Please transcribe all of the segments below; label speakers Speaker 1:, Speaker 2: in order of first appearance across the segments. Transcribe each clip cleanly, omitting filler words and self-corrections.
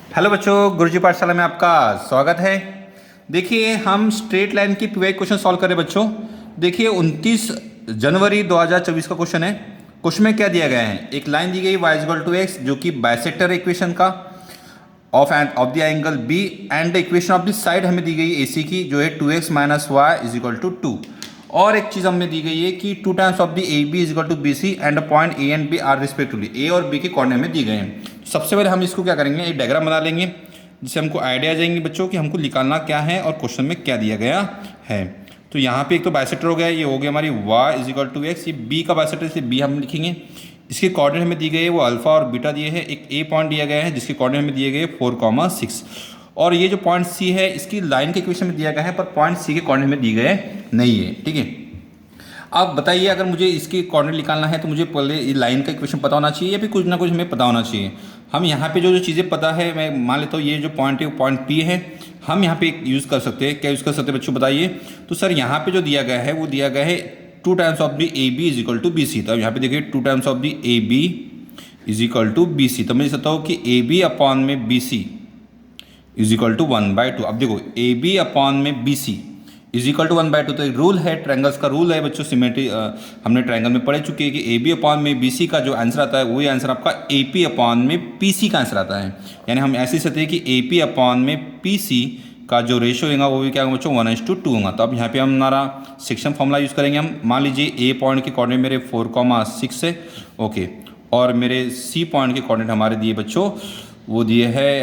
Speaker 1: Hello बच्चों, गुरुजी पाठशाला में आपका स्वागत है। देखिए, हम स्ट्रेट लाइन की पीवाई क्वेश्चन सॉल्व करें बच्चों। देखिए, 29 जनवरी 2024 का क्वेश्चन है। क्वेश्चन में क्या दिया गया है, एक लाइन दी गई y=x जो कि बाइसेक्टर इक्वेशन का of the angle B and equation of the side हमें दी गई AC की जो है 2x - y = 2। और एक चीज़ हमें दी गई है कि 2 times of the AB = BC and point A and B are respectively. A और B के कोऑर्डिनेट हमें दिए गए हैं। सबसे पहले हम इसको क्या करेंगे, एक डायग्राम बना लेंगे जिससे हमको आइडिया आ जाएंगे बच्चों कि हमको निकालना क्या है और क्वेश्चन में क्या दिया गया है। तो यहाँ पे एक तो बाइसेक्टर हो गया, ये हो गया हमारी y=x, ये B का बाइसेक्टर इसलिए B हम लिखेंगे। इसके कोऑर्डिनेट हमें दिए गए वो अल्फा और बीटा दिए हैं। एक A पॉइंट दिया गया है जिसके कोऑर्डिनेट हमें दिए गए 4,6 और ये जो पॉइंट C है इसकी लाइन के इक्वेशन में दिया गया है पर पॉइंट C के कोऑर्डिनेट में दिए गए नहीं है। ठीक है, अब बताइए, अगर मुझे इसके कोऑर्डिनेट निकालना है तो मुझे पहले ये लाइन का इक्वेशन पता होना चाहिए या फिर कुछ ना कुछ हमें पता होना चाहिए। हम यहाँ पे जो जो चीज़ें पता है, मैं मान लेता हूँ ये जो पॉइंट है वो पॉइंट P है। हम यहाँ पे यूज़ कर सकते हैं, क्या यूज़ कर सकते हैं बच्चों बताइए। तो सर यहाँ पे जो दिया गया है वो दिया गया है 2 times of the AB = BC। तो अब यहाँ पे देखिए 2 times of the AB = BC। तो मैं लिख सकता हूँ कि AB अपॉन में BC = 1/2। अब देखो AB अपॉन में BC = 1/2, तो एक रूल है, ट्रायंगल्स का रूल है बच्चों, सिमेट्री हमने ट्रायंगल में पढ़ चुके हैं कि AB अपॉन में BC का जो आंसर आता है वही आंसर आपका AP अपॉन में PC का आंसर आता है। यानी हम ऐसे सकते हैं कि AP अपॉन में PC का जो रेशियो होगा वो भी क्या होगा बच्चों, 1:2 होगा। तो अब यहाँ पे हम हमारा सेक्शन फॉर्मूला यूज़ करेंगे। हम मान लीजिए A पॉइंट के कोऑर्डिनेट मेरे 4,6 है, ओके, और मेरे C पॉइंट के कोऑर्डिनेट हमारे दिए बच्चों वो दिए है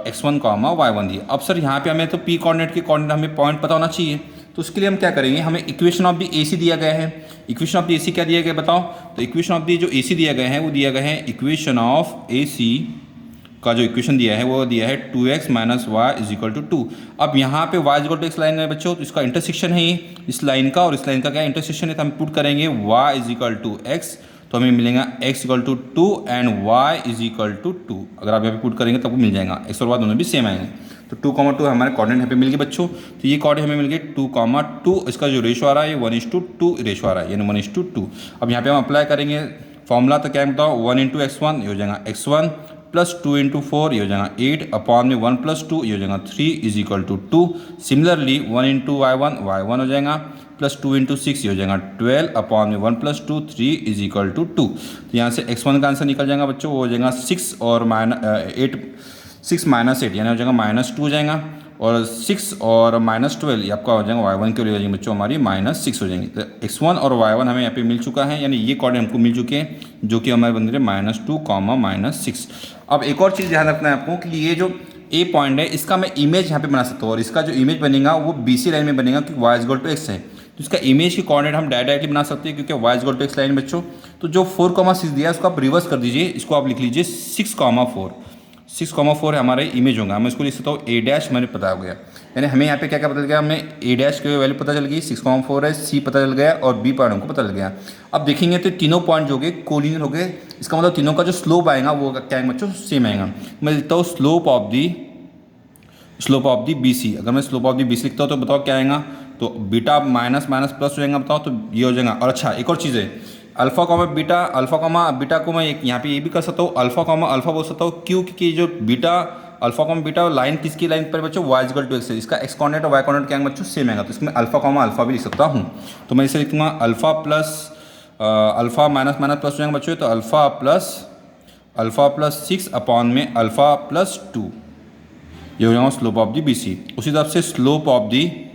Speaker 1: x1, y1 दिए। अब सर यहाँ पे हमें तो P कोऑर्डिनेट के कोऑर्डिनेट हमें पॉइंट पता होना चाहिए, तो उसके लिए हम क्या करेंगे, हमें इक्वेशन ऑफ द AC दिया गया है। इक्वेशन ऑफ द AC क्या दिया गया बताओ। तो इक्वेशन ऑफ द जो AC दिया गया है वो दिया गया है, इक्वेशन ऑफ AC का जो इक्वेशन दिया है वो दिया है 2x - y = 2। अब यहाँ पे y = x लाइन है बच्चों, तो इसका इंटरसेक्शन है इस लाइन का और इस लाइन का क्या इंटरसेक्शन है, तो हम पुट करेंगे y = x, तो हमें मिलेगा x = 2 एंड y = 2। अगर आप यहाँ पे पुट करेंगे तब मिल जाएगा, x और y दोनों भी सेम आएंगे। तो 2,2 हमारे कोऑर्डिनेट यहाँ पे मिल गए बच्चों। तो ये कोऑर्डिनेट हमें मिल गए 2,2, इसका जो रेशो आ रहा है 1:2 रेशो आ रहा है, यानी 1:2। अब यहाँ पे हम अप्लाई करेंगे फॉर्मूला, तो क्या बताओ, 1 × x1 ये हो जाएगा x1 प्लस 2 × 4 ये हो जाएगा 8 अपॉन में 1 + 2 ये हो जाएगा 3 = 2। सिमिलरली 1 × y1 हो जाएगा प्लस 2 × 6 ये हो जाएगा 12 अपॉन में 1 + 2 3 = 2। तो यहाँ से x1 का आंसर निकल जाएगा बच्चों, वो हो जाएगा 6 और 6 - 8 यानी हो जाएगा -2 हो जाएगा, और 6 और -12 ये आपका हो जाएगा y1 के लिए हो जाएंगे बच्चों हमारी -6 हो जाएंगे। तो x1 और y1 हमें यहाँ पे मिल चुका है, यानी ये कोऑर्डिनेट हमको मिल चुके हैं जो कि हमारे बन रहे -2, -6। अब एक और चीज़ ध्यान रखना है आपको कि ये जो A पॉइंट है इसका मैं इमेज यहाँ पे बना सकता हूँ और इसका जो इमेज बनेगा वो BC लाइन में बनेगा क्योंकि y = x है। तो इसका इमेज की कोऑर्डिनेट हम डायरेक्टली बना सकते हैं क्योंकि y = x लाइन बच्चों। तो जो 4,6 दिया है उसको आप रिवर्स कर दीजिए, इसको आप लिख लीजिए 6,4। 6,4 है हमारा इमेज होगा। मैं इसको लिख सकता हूँ A' मैंने पता हो गया, यानी हमें यहाँ पे क्या क्या पता चल गया, हमें A' की वैल्यू पता चल गई 6,4 है, C पता चल गया और B पॉइंट हमको पता चल गया। अब देखेंगे तो तीनों पॉइंट जो हो गए कोलिनियर हो गए, इसका मतलब तीनों का जो स्लोप आएगा वो क्या है बच्चों, सेम आएगा। मैं लिखता हूँ स्लोप ऑफ दी BC। अगर मैं स्लोप ऑफ दी BC लिखता हूँ तो बताओ क्या आएगा, तो बीटा माइनस माइनस प्लस हो जाएगा, बताओ तो ये हो जाएगा। और अच्छा एक और चीज़ है, अल्फा कॉमा बीटा को मैं एक यहाँ पे ये भी कर सकता हूँ, अल्फा बोल सकता हूँ, क्यों, क्योंकि जो अल्फा कॉमा बीटा लाइन किसकी लाइन पर बच्चों, y = x है। इसका x कोऑर्डिनेट और y कोऑर्डिनेट क्या है बच्चों, सेम आएगा, तो इसमें अल्फा भी लिख सकता हूँ। तो मैं इसे लिखूँगा अल्फा माइनस माइनस प्लस हो जाएगा बच्चों, तो अल्फा प्लस 6 अपॉन में अल्फा प्लस 2 ये हो जाएगा स्लोप ऑफ दी BC। उसी तरह से स्लोप ऑफ दी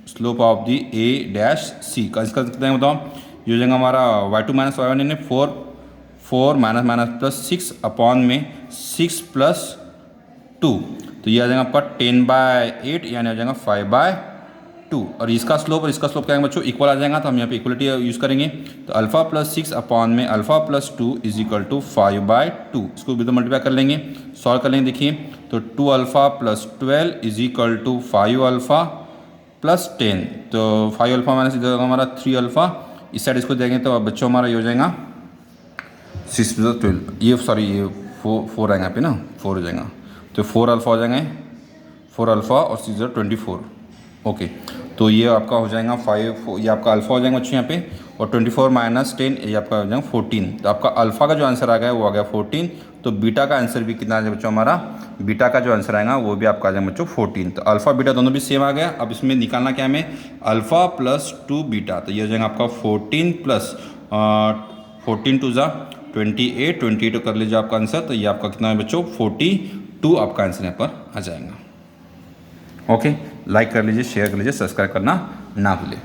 Speaker 1: A' का इसका कितना है बताओ, ये हो जाएगा हमारा y2 - y1 यानी 4 माइनस प्लस 6 अपॉन में 6 + 2, तो ये आ जाएगा आपका 10/8 यानी हो जाएगा 5/2। और इसका स्लोप क्या है बच्चों, इक्वल आ जाएगा, तो हम यहाँ पे इक्वलिटी यूज़ करेंगे। तो अल्फा प्लस 6 अपॉन में अल्फा प्लस 2 = 5/2। इसको भी तो मल्टीप्लाई कर लेंगे, सॉल्व कर लेंगे। देखिए तो 2α + 12 = 5α + 10, तो 5α माइनस इधर हमारा 3α, इस साइड इसको देंगे तो बच्चों हमारा ये हो जाएगा 6 + 12, ये 4 आएगा यहाँ पे ना, 4 हो जाएगा, तो 4α हो जाएंगे, 4α और 6 = 24। ओके, तो ये आपका हो जाएगा 5, ये आपका अल्फा हो जाएगा बच्चों यहाँ पे, और 24 माइनस 10 ये आपका हो जाएगा 14। तो आपका अल्फ़ा का जो आंसर आ गया वो आ गया 14। तो बीटा का आंसर भी कितना आ जाएगा बच्चों हमारा, बीटा का जो आंसर आएगा वो भी आपका आ जाएगा बच्चों 14। तो अल्फ़ा बीटा दोनों भी सेम आ गया। अब इसमें निकालना क्या हमें, अल्फ़ा प्लस 2 बीटा। तो ये हो जाएगा आपका 14 प्लस 14 टू ज़ा 28, 28 कर लीजिए आपका आंसर। तो ये आपका कितना है बच्चों 42 आपका आंसर यहाँ पर आ जाएगा। ओके, लाइक कर लीजिए, शेयर कर लीजिए, सब्सक्राइब करना ना भूलें।